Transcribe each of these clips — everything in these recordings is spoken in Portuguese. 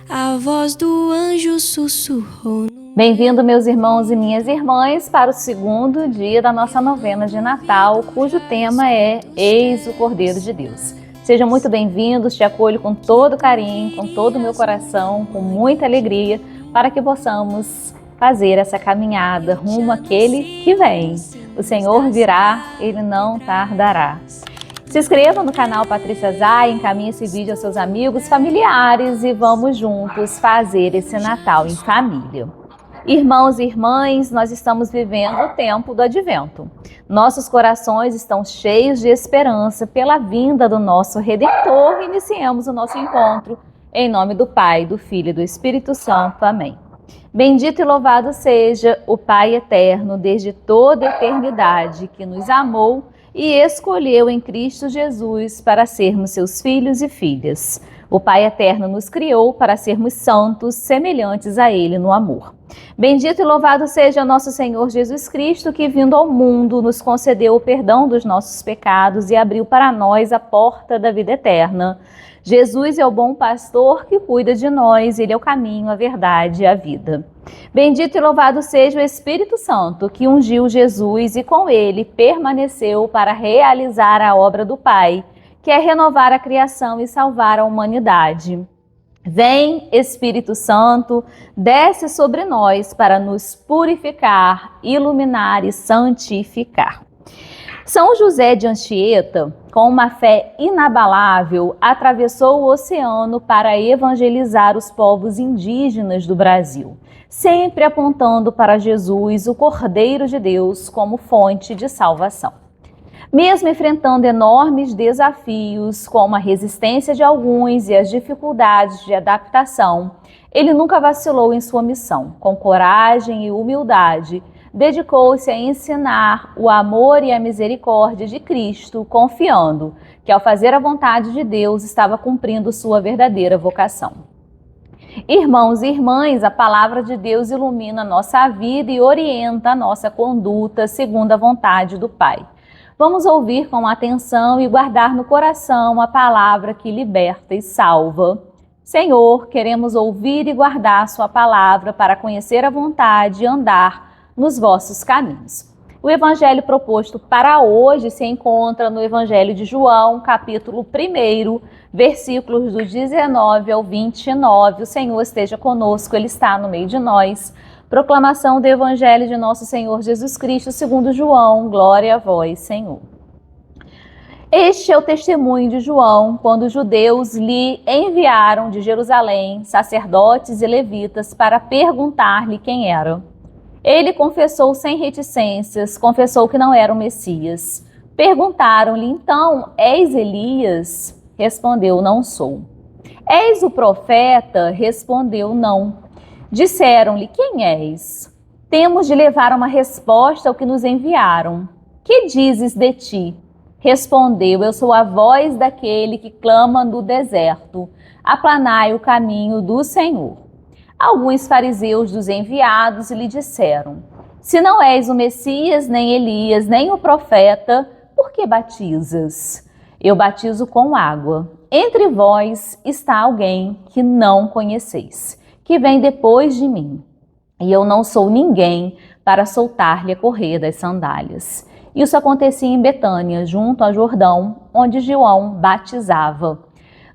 A voz do anjo sussurrou. Bem-vindo, meus irmãos e minhas irmãs, para o segundo dia da nossa novena de Natal, cujo tema é Eis o Cordeiro de Deus. Sejam muito bem-vindos, te acolho com todo carinho, com todo o meu coração, com muita alegria, para que possamos fazer essa caminhada rumo àquele que vem. O Senhor virá, Ele não tardará. Se inscreva no canal Patrícia Zay, encaminhe esse vídeo aos seus amigos, familiares e vamos juntos fazer esse Natal em família. Irmãos e irmãs, nós estamos vivendo o tempo do Advento. Nossos corações estão cheios de esperança pela vinda do nosso Redentor. Iniciemos o nosso encontro em nome do Pai, do Filho e do Espírito Santo. Amém. Bendito e louvado seja o Pai eterno desde toda a eternidade, que nos amou e escolheu em Cristo Jesus para sermos seus filhos e filhas. O Pai eterno nos criou para sermos santos, semelhantes a Ele no amor. Bendito e louvado seja nosso Senhor Jesus Cristo, que vindo ao mundo nos concedeu o perdão dos nossos pecados e abriu para nós a porta da vida eterna. Jesus é o bom pastor que cuida de nós, Ele é o caminho, a verdade e a vida. Bendito e louvado seja o Espírito Santo, que ungiu Jesus e com ele permaneceu para realizar a obra do Pai, que é renovar a criação e salvar a humanidade. Vem, Espírito Santo, desce sobre nós para nos purificar, iluminar e santificar. São José de Anchieta, com uma fé inabalável, atravessou o oceano para evangelizar os povos indígenas do Brasil, sempre apontando para Jesus, o Cordeiro de Deus, como fonte de salvação. Mesmo enfrentando enormes desafios, como a resistência de alguns e as dificuldades de adaptação, ele nunca vacilou em sua missão. Com coragem e humildade, dedicou-se a ensinar o amor e a misericórdia de Cristo, confiando que ao fazer a vontade de Deus estava cumprindo sua verdadeira vocação. Irmãos e irmãs, a palavra de Deus ilumina a nossa vida e orienta a nossa conduta segundo a vontade do Pai. Vamos ouvir com atenção e guardar no coração a palavra que liberta e salva. Senhor, queremos ouvir e guardar sua palavra para conhecer a vontade e andar nos vossos caminhos. O evangelho proposto para hoje se encontra no Evangelho de João, capítulo 1, versículos do 19 ao 29. O Senhor esteja conosco, Ele está no meio de nós. Proclamação do Evangelho de nosso Senhor Jesus Cristo, segundo João. Glória a vós, Senhor. Este é o testemunho de João, quando os judeus lhe enviaram de Jerusalém sacerdotes e levitas para perguntar-lhe quem era. Ele confessou sem reticências, confessou que não era o Messias. Perguntaram-lhe, então, és Elias? Respondeu, não sou. És o profeta? Respondeu, não. Disseram-lhe, quem és? Temos de levar uma resposta ao que nos enviaram. Que dizes de ti? Respondeu, eu sou a voz daquele que clama no deserto. Aplanai o caminho do Senhor. Alguns fariseus dos enviados lhe disseram, se não és o Messias, nem Elias, nem o profeta, por que batizas? Eu batizo com água. Entre vós está alguém que não conheceis, que vem depois de mim, e eu não sou ninguém para soltar-lhe a correia das sandálias. Isso acontecia em Betânia, junto a Jordão, onde João batizava.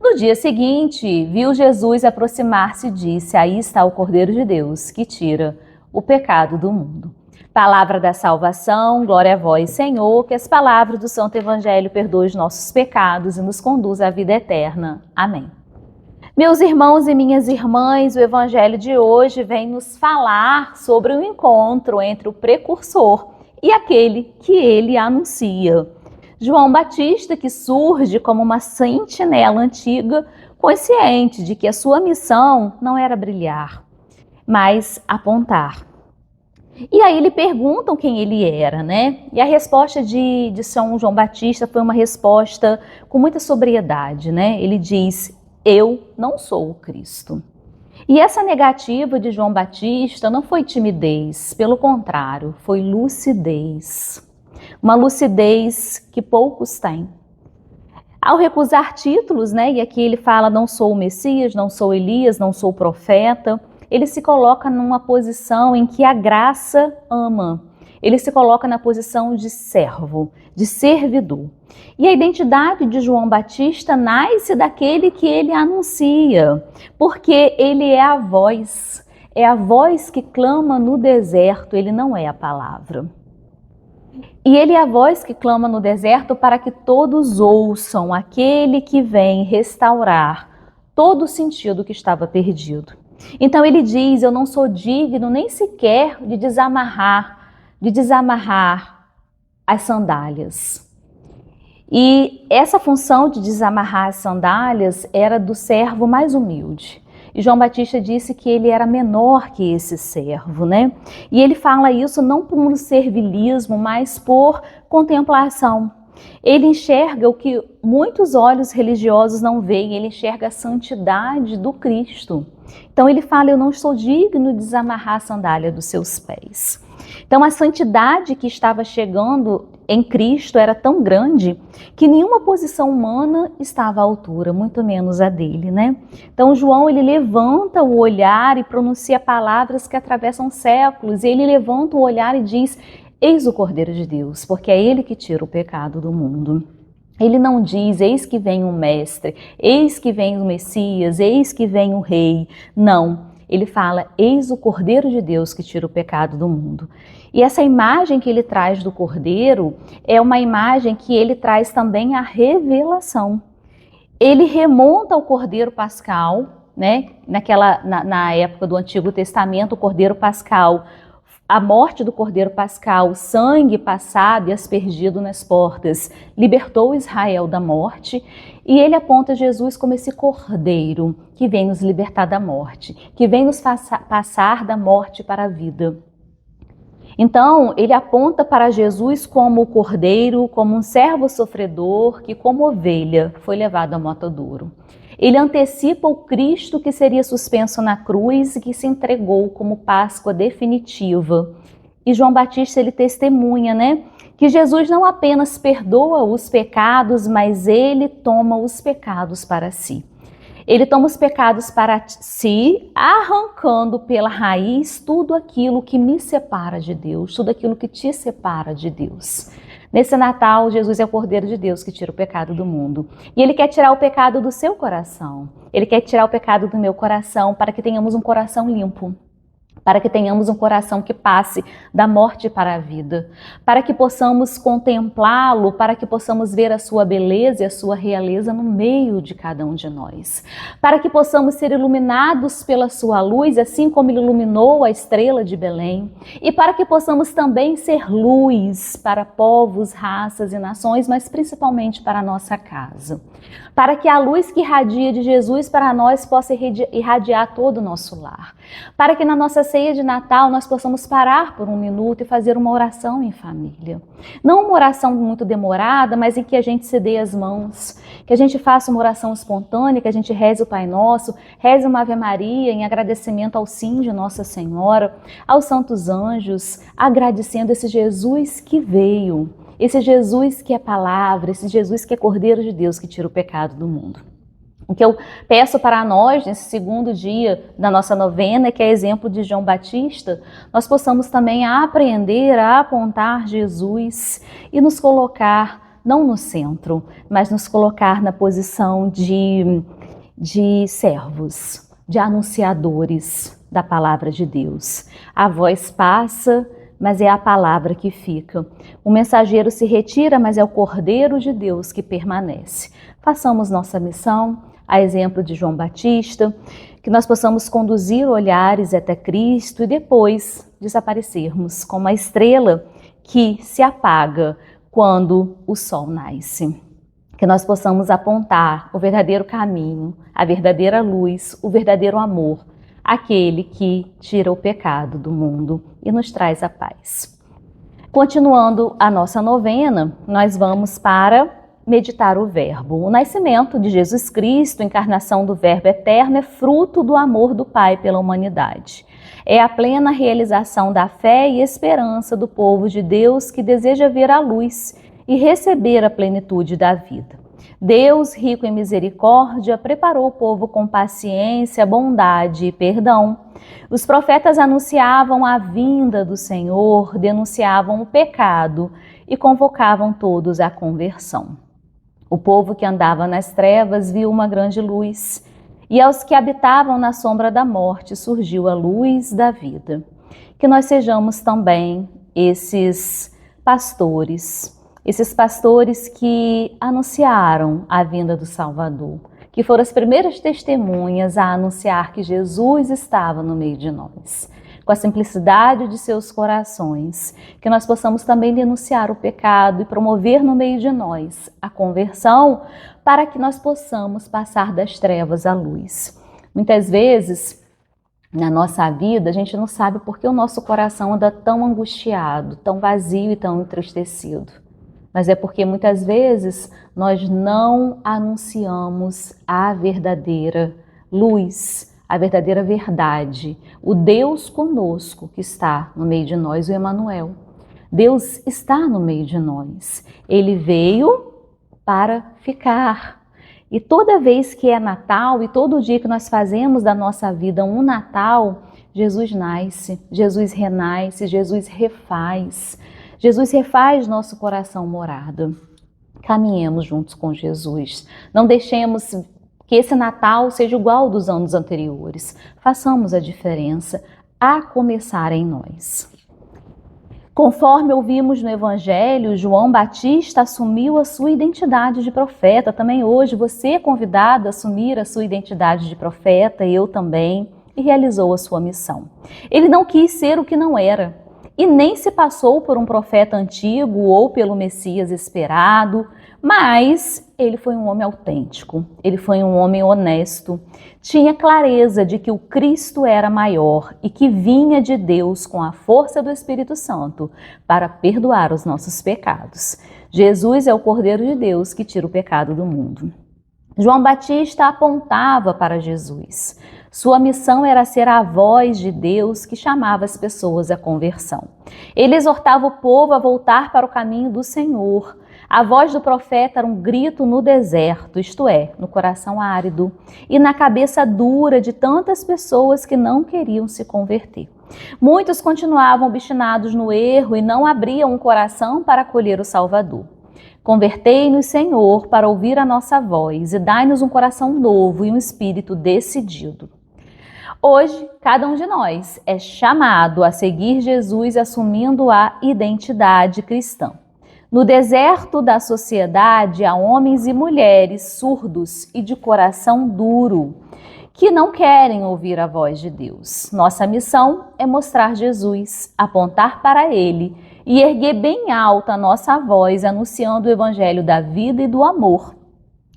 No dia seguinte, viu Jesus aproximar-se e disse, aí está o Cordeiro de Deus, que tira o pecado do mundo. Palavra da salvação, glória a vós, Senhor, que as palavras do Santo Evangelho perdoem os nossos pecados e nos conduz à vida eterna. Amém. Meus irmãos e minhas irmãs, o Evangelho de hoje vem nos falar sobre o encontro entre o precursor e aquele que ele anuncia. João Batista, que surge como uma sentinela antiga, consciente de que a sua missão não era brilhar, mas apontar. E aí lhe perguntam quem ele era, né? E a resposta de São João Batista foi uma resposta com muita sobriedade, né? Ele diz, eu não sou o Cristo. E essa negativa de João Batista não foi timidez, pelo contrário, foi lucidez. Uma lucidez que poucos têm. Ao recusar títulos, né, e aqui ele fala, não sou o Messias, não sou Elias, não sou o profeta, ele se coloca numa posição em que a graça ama. Ele se coloca na posição de servo, de servidor. E a identidade de João Batista nasce daquele que ele anuncia, porque ele é a voz que clama no deserto, ele não é a palavra. E ele é a voz que clama no deserto para que todos ouçam, aquele que vem restaurar todo o sentido que estava perdido. Então ele diz, eu não sou digno nem sequer de desamarrar as sandálias. E essa função de desamarrar as sandálias era do servo mais humilde. E João Batista disse que ele era menor que esse servo, né? E ele fala isso não por um servilismo, mas por contemplação. Ele enxerga o que muitos olhos religiosos não veem, ele enxerga a santidade do Cristo. Então ele fala, eu não estou digno de desamarrar a sandália dos seus pés. Então a santidade que estava chegando em Cristo era tão grande que nenhuma posição humana estava à altura, muito menos a dele, né? Então João, ele levanta o olhar e pronuncia palavras que atravessam séculos, e ele levanta o olhar e diz, eis o Cordeiro de Deus, porque é ele que tira o pecado do mundo. Ele não diz, eis que vem o mestre, eis que vem o Messias, eis que vem o rei. Não, ele fala, eis o Cordeiro de Deus que tira o pecado do mundo. E essa imagem que ele traz do Cordeiro é uma imagem que ele traz também a revelação. Ele remonta ao Cordeiro Pascal, né? Na época do Antigo Testamento, o Cordeiro Pascal, a morte do Cordeiro Pascal, o sangue passado e aspergido nas portas, libertou Israel da morte, e ele aponta Jesus como esse Cordeiro que vem nos libertar da morte, que vem nos passar da morte para a vida. Então, ele aponta para Jesus como o Cordeiro, como um servo sofredor que, como ovelha, foi levado ao matadouro. Ele antecipa o Cristo que seria suspenso na cruz e que se entregou como Páscoa definitiva. E João Batista, ele testemunha, né, que Jesus não apenas perdoa os pecados, mas ele toma os pecados para si. Ele toma os pecados para si, arrancando pela raiz tudo aquilo que me separa de Deus, tudo aquilo que te separa de Deus. Nesse Natal, Jesus é o Cordeiro de Deus que tira o pecado do mundo. E Ele quer tirar o pecado do seu coração. Ele quer tirar o pecado do meu coração para que tenhamos um coração limpo. Para que tenhamos um coração que passe da morte para a vida, para que possamos contemplá-lo, para que possamos ver a sua beleza e a sua realeza no meio de cada um de nós, para que possamos ser iluminados pela sua luz, assim como ele iluminou a estrela de Belém, e para que possamos também ser luz para povos, raças e nações, mas principalmente para a nossa casa, para que a luz que irradia de Jesus para nós possa irradiar todo o nosso lar, para que na nossa ceia de Natal nós possamos parar por um minuto e fazer uma oração em família. Não uma oração muito demorada, mas em que a gente se dê as mãos, que a gente faça uma oração espontânea, que a gente reze o Pai Nosso, reze uma Ave Maria em agradecimento ao sim de Nossa Senhora, aos santos anjos, agradecendo esse Jesus que veio, esse Jesus que é palavra, esse Jesus que é Cordeiro de Deus que tira o pecado do mundo. O que eu peço para nós, nesse segundo dia da nossa novena, que é exemplo de João Batista, nós possamos também aprender a apontar Jesus e nos colocar, não no centro, mas nos colocar na posição de servos, de anunciadores da palavra de Deus. A voz passa, mas é a palavra que fica. O mensageiro se retira, mas é o Cordeiro de Deus que permanece. Façamos nossa missão, a exemplo de João Batista, que nós possamos conduzir olhares até Cristo e depois desaparecermos como a estrela que se apaga quando o sol nasce. Que nós possamos apontar o verdadeiro caminho, a verdadeira luz, o verdadeiro amor, aquele que tira o pecado do mundo e nos traz a paz. Continuando a nossa novena, nós vamos para meditar o Verbo. O nascimento de Jesus Cristo, encarnação do Verbo eterno, é fruto do amor do Pai pela humanidade. É a plena realização da fé e esperança do povo de Deus que deseja ver a luz e receber a plenitude da vida. Deus, rico em misericórdia, preparou o povo com paciência, bondade e perdão. Os profetas anunciavam a vinda do Senhor, denunciavam o pecado e convocavam todos à conversão. O povo que andava nas trevas viu uma grande luz, e aos que habitavam na sombra da morte surgiu a luz da vida. Que nós sejamos também esses pastores que anunciaram a vinda do Salvador, que foram as primeiras testemunhas a anunciar que Jesus estava no meio de nós. Com a simplicidade de seus corações, que nós possamos também denunciar o pecado e promover no meio de nós a conversão, para que nós possamos passar das trevas à luz. Muitas vezes, na nossa vida, a gente não sabe por que o nosso coração anda tão angustiado, tão vazio e tão entristecido. Mas é porque muitas vezes nós não anunciamos a verdadeira luz, a verdadeira verdade, o Deus conosco que está no meio de nós, o Emanuel. Deus está no meio de nós. Ele veio para ficar. E toda vez que é Natal e todo dia que nós fazemos da nossa vida um Natal, Jesus nasce, Jesus renasce, Jesus refaz. Jesus refaz nosso coração morada. Caminhemos juntos com Jesus. Não deixemos que esse Natal seja igual ao dos anos anteriores. Façamos a diferença, a começar em nós. Conforme ouvimos no Evangelho, João Batista assumiu a sua identidade de profeta. Também hoje você é convidado a assumir a sua identidade de profeta, eu também, e realizou a sua missão. Ele não quis ser o que não era, e nem se passou por um profeta antigo ou pelo Messias esperado, mas ele foi um homem autêntico, ele foi um homem honesto, tinha clareza de que o Cristo era maior e que vinha de Deus com a força do Espírito Santo para perdoar os nossos pecados. Jesus é o Cordeiro de Deus que tira o pecado do mundo. João Batista apontava para Jesus. Sua missão era ser a voz de Deus que chamava as pessoas à conversão. Ele exortava o povo a voltar para o caminho do Senhor. A voz do profeta era um grito no deserto, isto é, no coração árido e na cabeça dura de tantas pessoas que não queriam se converter. Muitos continuavam obstinados no erro e não abriam o coração para acolher o Salvador. Convertei-nos, Senhor, para ouvir a nossa voz e dai-nos um coração novo e um espírito decidido. Hoje, cada um de nós é chamado a seguir Jesus assumindo a identidade cristã. No deserto da sociedade há homens e mulheres surdos e de coração duro, que não querem ouvir a voz de Deus. Nossa missão é mostrar Jesus, apontar para Ele e erguer bem alta a nossa voz, anunciando o evangelho da vida e do amor,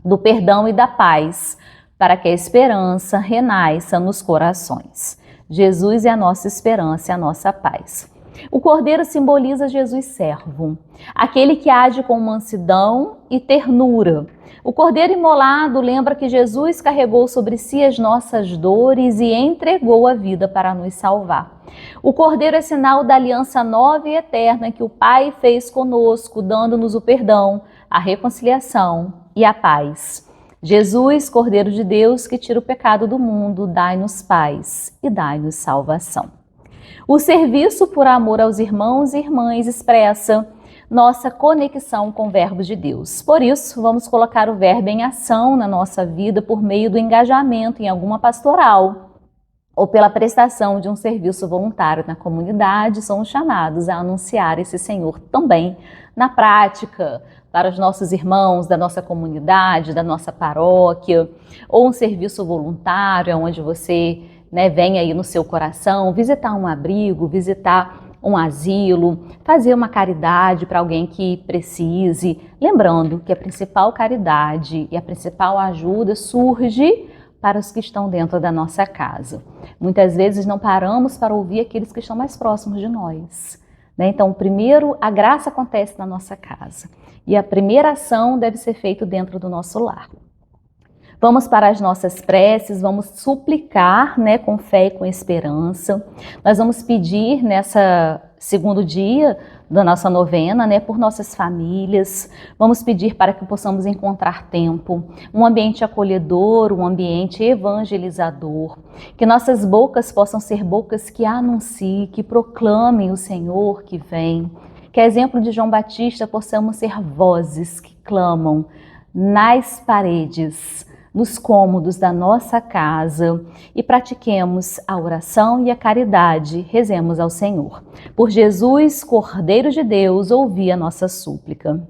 do perdão e da paz, para que a esperança renasça nos corações. Jesus é a nossa esperança e a nossa paz. O cordeiro simboliza Jesus servo, aquele que age com mansidão e ternura. O cordeiro imolado lembra que Jesus carregou sobre si as nossas dores e entregou a vida para nos salvar. O cordeiro é sinal da aliança nova e eterna que o Pai fez conosco, dando-nos o perdão, a reconciliação e a paz. Jesus, Cordeiro de Deus, que tira o pecado do mundo, dai-nos paz e dai-nos salvação. O serviço por amor aos irmãos e irmãs expressa nossa conexão com o verbo de Deus. Por isso, vamos colocar o verbo em ação na nossa vida por meio do engajamento em alguma pastoral ou pela prestação de um serviço voluntário na comunidade. Somos chamados a anunciar esse Senhor também na prática, para os nossos irmãos da nossa comunidade, da nossa paróquia, ou um serviço voluntário, onde você vem aí no seu coração visitar um abrigo, visitar um asilo, fazer uma caridade para alguém que precise. Lembrando que a principal caridade e a principal ajuda surge para os que estão dentro da nossa casa. Muitas vezes não paramos para ouvir aqueles que estão mais próximos de nós. Então, primeiro, a graça acontece na nossa casa. E a primeira ação deve ser feita dentro do nosso lar. Vamos para as nossas preces, vamos suplicar com fé e com esperança. Nós vamos pedir nessa segundo dia da nossa novena, né, por nossas famílias. Vamos pedir para que possamos encontrar tempo, um ambiente acolhedor, um ambiente evangelizador, que nossas bocas possam ser bocas que anunciem, que proclamem o Senhor que vem, que a exemplo de João Batista possamos ser vozes que clamam nas paredes, nos cômodos da nossa casa e pratiquemos a oração e a caridade, rezemos ao Senhor. Por Jesus, Cordeiro de Deus, ouvi a nossa súplica.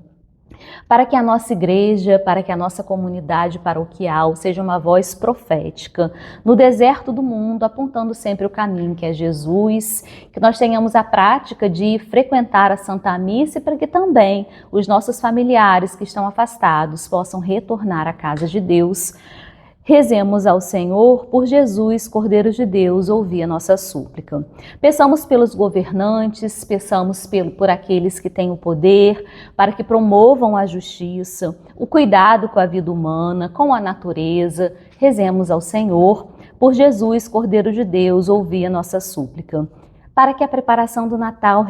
Para que a nossa igreja, para que a nossa comunidade paroquial seja uma voz profética no deserto do mundo, apontando sempre o caminho que é Jesus, que nós tenhamos a prática de frequentar a Santa Missa e para que também os nossos familiares que estão afastados possam retornar à casa de Deus. Rezemos ao Senhor, por Jesus, Cordeiro de Deus, ouvi a nossa súplica. Peçamos pelos governantes, peçamos por aqueles que têm o poder, para que promovam a justiça, o cuidado com a vida humana, com a natureza. Rezemos ao Senhor, por Jesus, Cordeiro de Deus, ouvi a nossa súplica. Para que a preparação do Natal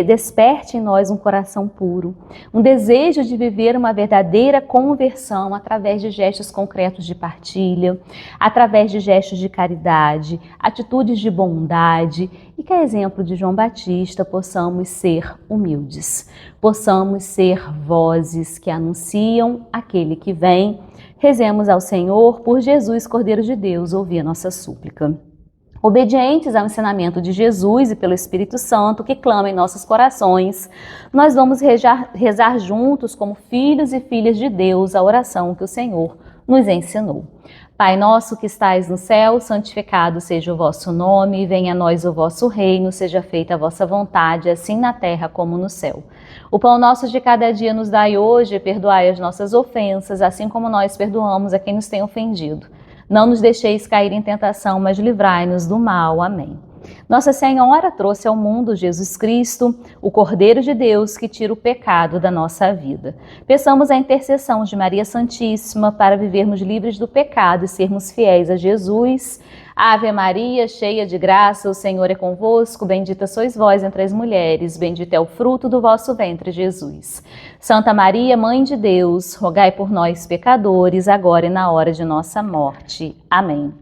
desperte em nós um coração puro, um desejo de viver uma verdadeira conversão através de gestos concretos de partilha, através de gestos de caridade, atitudes de bondade e que, a exemplo de João Batista, possamos ser humildes, possamos ser vozes que anunciam aquele que vem. Rezemos ao Senhor, por Jesus, Cordeiro de Deus, ouvi a nossa súplica. Obedientes ao ensinamento de Jesus e pelo Espírito Santo que clama em nossos corações, nós vamos rezar juntos como filhos e filhas de Deus a oração que o Senhor nos ensinou. Pai nosso que estais no céu, santificado seja o vosso nome, venha a nós o vosso reino, seja feita a vossa vontade, assim na terra como no céu. O pão nosso de cada dia nos dai hoje, perdoai as nossas ofensas, assim como nós perdoamos a quem nos tem ofendido. Não nos deixeis cair em tentação, mas livrai-nos do mal. Amém. Nossa Senhora trouxe ao mundo Jesus Cristo, o Cordeiro de Deus que tira o pecado da nossa vida. Peçamos a intercessão de Maria Santíssima para vivermos livres do pecado e sermos fiéis a Jesus. Ave Maria, cheia de graça, o Senhor é convosco, bendita sois vós entre as mulheres, bendito é o fruto do vosso ventre, Jesus. Santa Maria, Mãe de Deus, rogai por nós, pecadores, agora e na hora de nossa morte. Amém.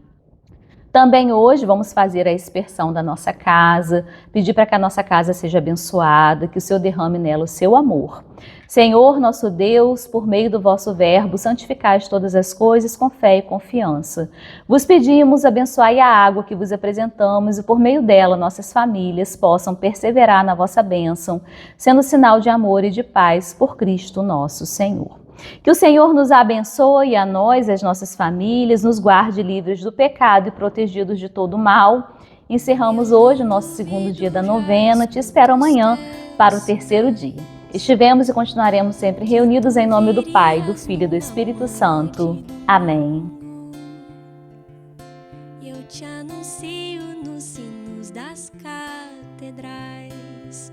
Também hoje vamos fazer a aspersão da nossa casa, pedir para que a nossa casa seja abençoada, que o Senhor derrame nela o seu amor. Senhor, nosso Deus, por meio do vosso verbo, santificais todas as coisas com fé e confiança. Vos pedimos, abençoai a água que vos apresentamos e por meio dela nossas famílias possam perseverar na vossa bênção, sendo sinal de amor e de paz por Cristo nosso Senhor. Que o Senhor nos abençoe, a nós e as nossas famílias, nos guarde livres do pecado e protegidos de todo mal. Encerramos hoje o nosso segundo dia da novena. Te espero amanhã para o terceiro dia. Estivemos e continuaremos sempre reunidos em nome do Pai, do Filho e do Espírito Santo. Amém. Eu te anuncio nos sinos das catedrais.